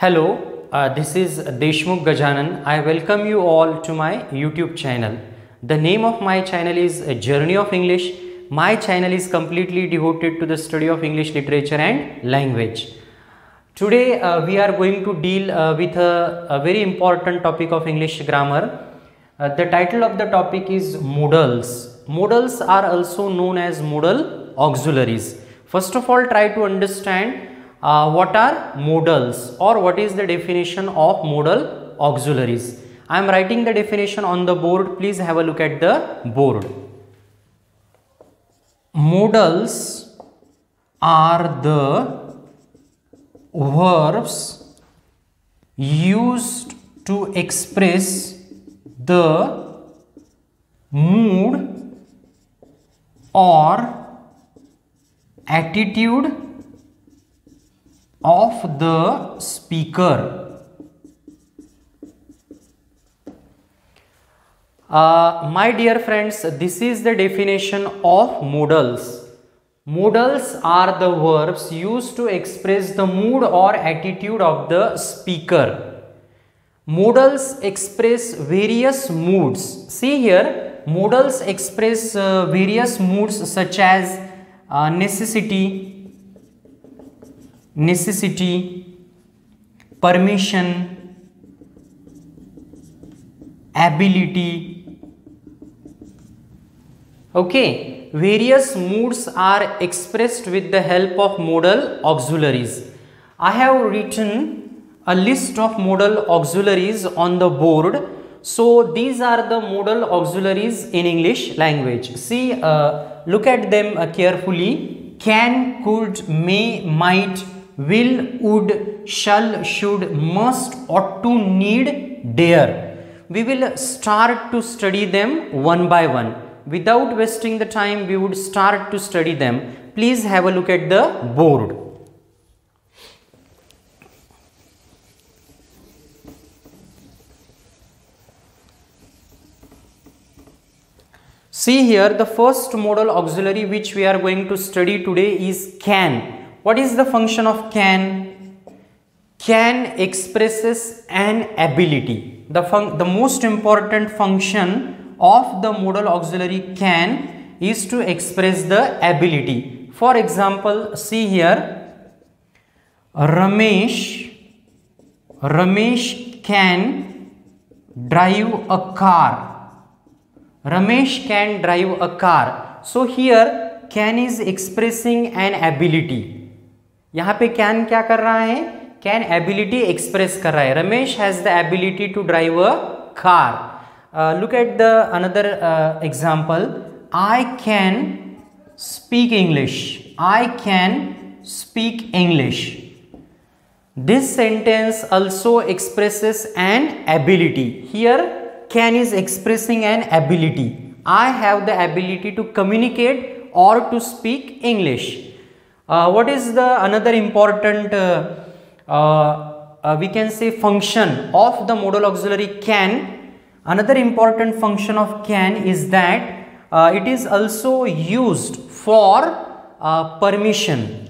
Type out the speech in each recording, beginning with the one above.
Hello, this is Deshmukh Gajanan. I welcome you all to my YouTube channel. The name of my channel is A Journey of English. My channel is completely devoted to the study of English literature and language. Today we are going to deal with a very important topic of English grammar. The title of the topic is modals. Modals are also known as modal auxiliaries. First of all, try to understand what are modals or what is the definition of modal auxiliaries. I am writing the definition on the board. Please have a look at the board. Modals are the verbs used to express the mood or attitude of the speaker. My dear friends, this is the definition of modals. Modals are the verbs used to express the mood or attitude of the speaker. Modals express various moods. See here, modals express various moods such as necessity, permission, ability. Okay, various moods are expressed with the help of modal auxiliaries. I have written a list of modal auxiliaries on the board. So these are the modal auxiliaries in English language. See, look at them carefully. Can, could, may, might, will, would, shall, should, must, ought to, need, dare. We will start to study them one by one. Without wasting the time, we would start to study them. Please have a look at the board. See here, the first modal auxiliary which we are going to study today is can. What is the function of can? Can expresses an ability. The most important function of the modal auxiliary can is to express the ability. For example, see here, Ramesh can drive a car. Ramesh can drive a car. So here can is expressing an ability. यहाँ पे can क्या कर रहा है? Can ability express कर रहा है. Ramesh has the ability to drive a car. Look at the another example. I can speak English. I can speak English. This sentence also expresses an ability. Here can is expressing an ability. I have the ability to communicate or to speak English. What is the another important we can say function of the modal auxiliary can? Another important function of can is that it is also used for permission.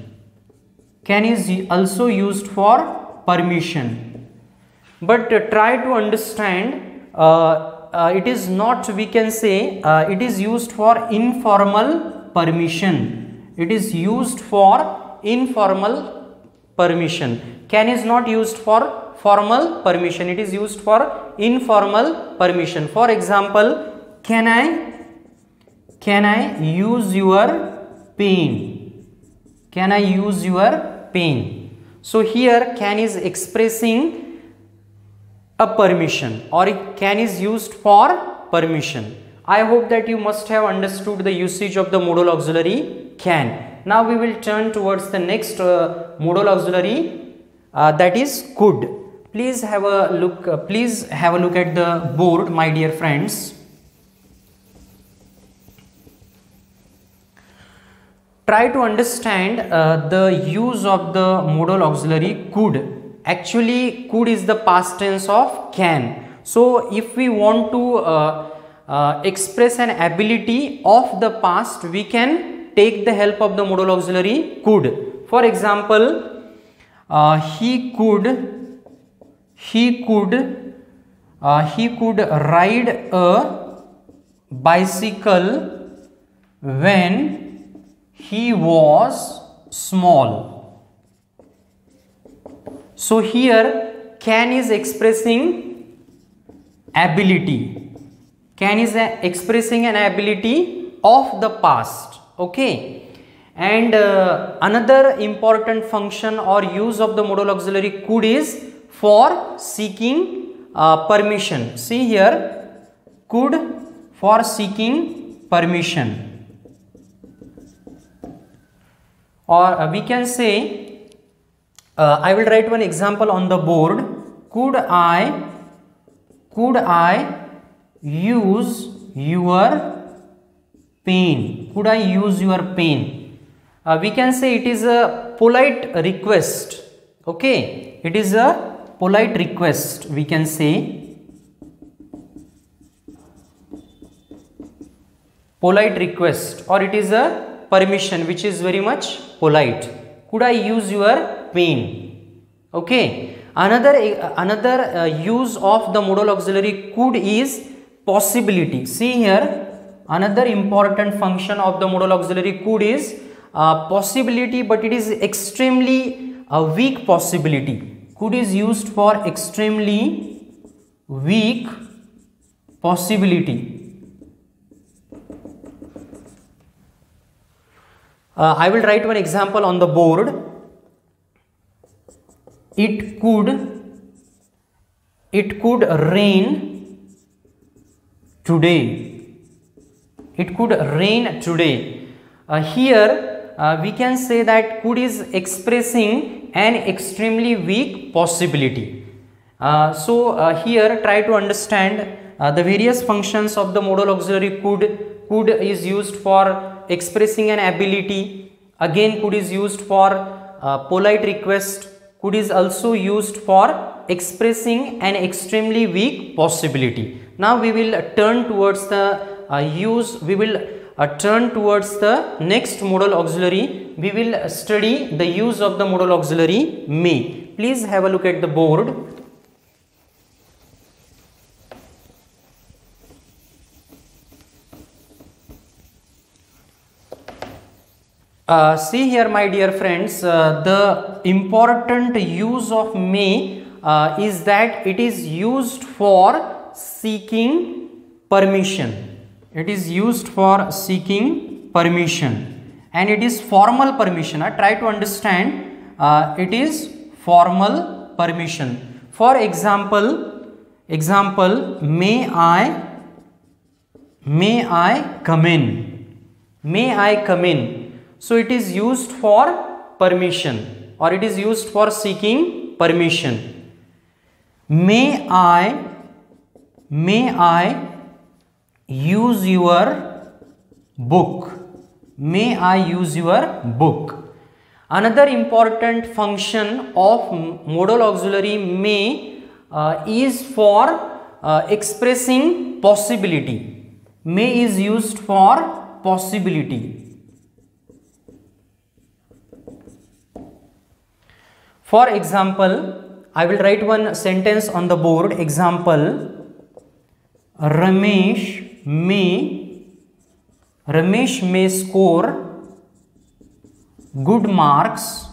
Can is also used for permission. But try to understand, it is not, we can say, it is used for informal permission. It is used for informal permission. Can is not used for formal permission. It is used for informal permission. For example, can I use your pen? Can I use your pen? So here can is expressing a permission, or can is used for permission. I hope that you must have understood the usage of the modal auxiliary can. Now we will turn towards the next modal auxiliary, that is could. Please have a look. Please have a look at the board, my dear friends. Try to understand the use of the modal auxiliary could. Actually, could is the past tense of can. So if we want to express an ability of the past, we can take the help of the modal auxiliary could. For example, he could he could ride a bicycle when he was small. So here can is expressing ability. Can is expressing an ability of the past. Okay. And another important function or use of the modal auxiliary could is for seeking permission. See here, could for seeking permission, or we can say, I will write one example on the board. Could I use your pen? Could I use your pen? We can say it is a polite request. Okay, it is a polite request. We can say polite request, or it is a permission which is very much polite. Could I use your pen? Okay. Another use of the modal auxiliary could is possibility. See here, another important function of the modal auxiliary could is possibility, but it is extremely weak possibility. Could is used for extremely weak possibility. I will write one example on the board. It could rain today. It could rain today. Here we can say that could is expressing an extremely weak possibility. Here try to understand the various functions of the modal auxiliary could. Could is used for expressing an ability. Again, could is used for polite request. Could is also used for expressing an extremely weak possibility. Now we will turn towards the turn towards the next modal auxiliary. We will study the use of the modal auxiliary may. Please have a look at the board. See here, my dear friends, the important use of may is that it is used for seeking permission. It is used for seeking permission, and it is formal permission. Try to understand, it is formal permission. For example, may I come in? May I come in? So it is used for permission, or it is used for seeking permission. May I use your book? May I use your book? Another important function of modal auxiliary may is for expressing possibility. May is used for possibility. For example, I will write one sentence on the board. Example, Ramesh may score good marks.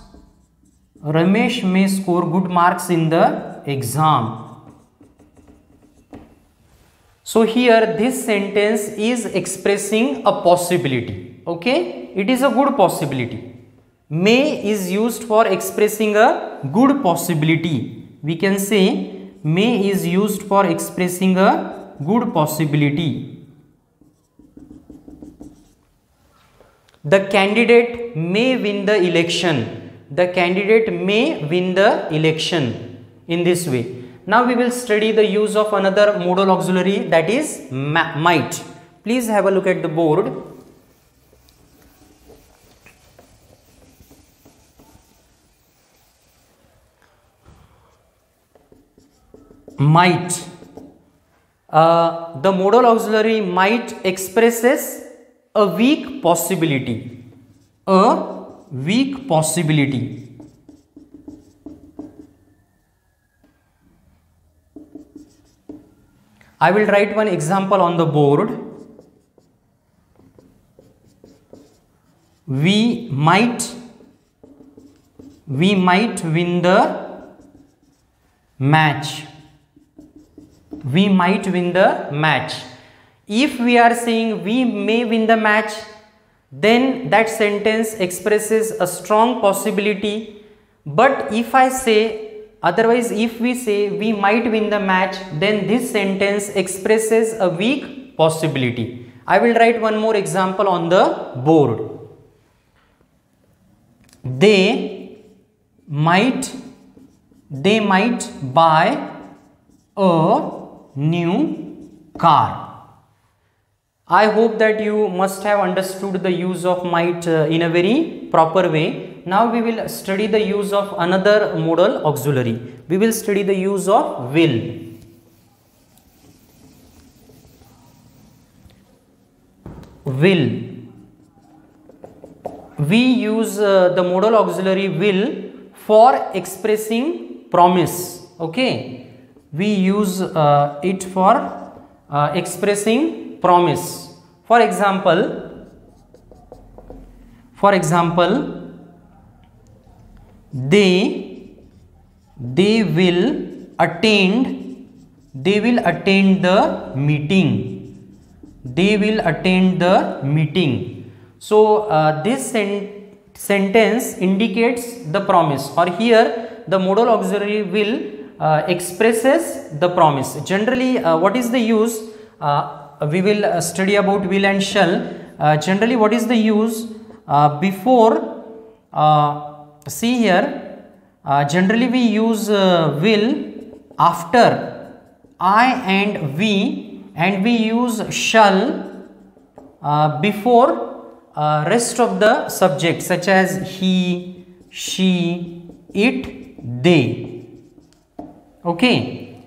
Ramesh may score good marks in the exam. So here this sentence is expressing a possibility. Okay, it is a good possibility. May is used for expressing a good possibility. We can say may is used for expressing a good possibility. The candidate may win the election. The candidate may win the election in this way. Now we will study the use of another modal auxiliary, that is might. Please have a look at the board. Might. The modal auxiliary might expresses a weak possibility. A weak possibility. I will write one example on the board. We might win the match. We might win the match. If we are saying we may win the match, then that sentence expresses a strong possibility. But if I say otherwise, if we say we might win the match, then this sentence expresses a weak possibility. I will write one more example on the board. They might buy a new car. I hope that you must have understood the use of might in a very proper way. Now we will study the use of another modal auxiliary. We will study the use of will. Will. We use the modal auxiliary will for expressing promise. Okay, we use it for expressing promise. For example, they will attend the meeting. They will attend the meeting. So this sentence indicates the promise, or here the modal auxiliary will expresses the promise. Generally, what is the use? We will study about will and shall. Generally, what is the use before? See here. Generally, we use will after I and we use shall before rest of the subjects such as he, she, it, they. Okay.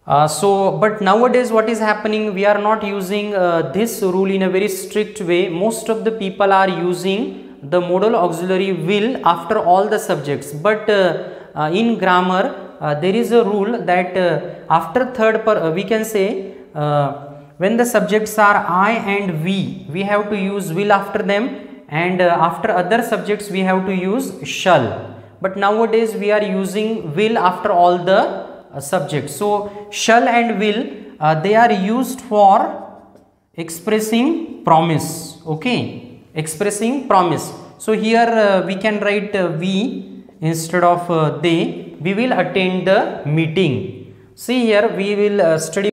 But nowadays what is happening, we are not using this rule in a very strict way. Most of the people are using the modal auxiliary will after all the subjects. But in grammar there is a rule that after third we can say when the subjects are I and we have to use will after them, and after other subjects we have to use shall. But nowadays we are using will after all the subjects. So shall and will they are used for expressing promise. Okay, expressing promise. So here we can write we instead of they. We will attend the meeting. See here, we will study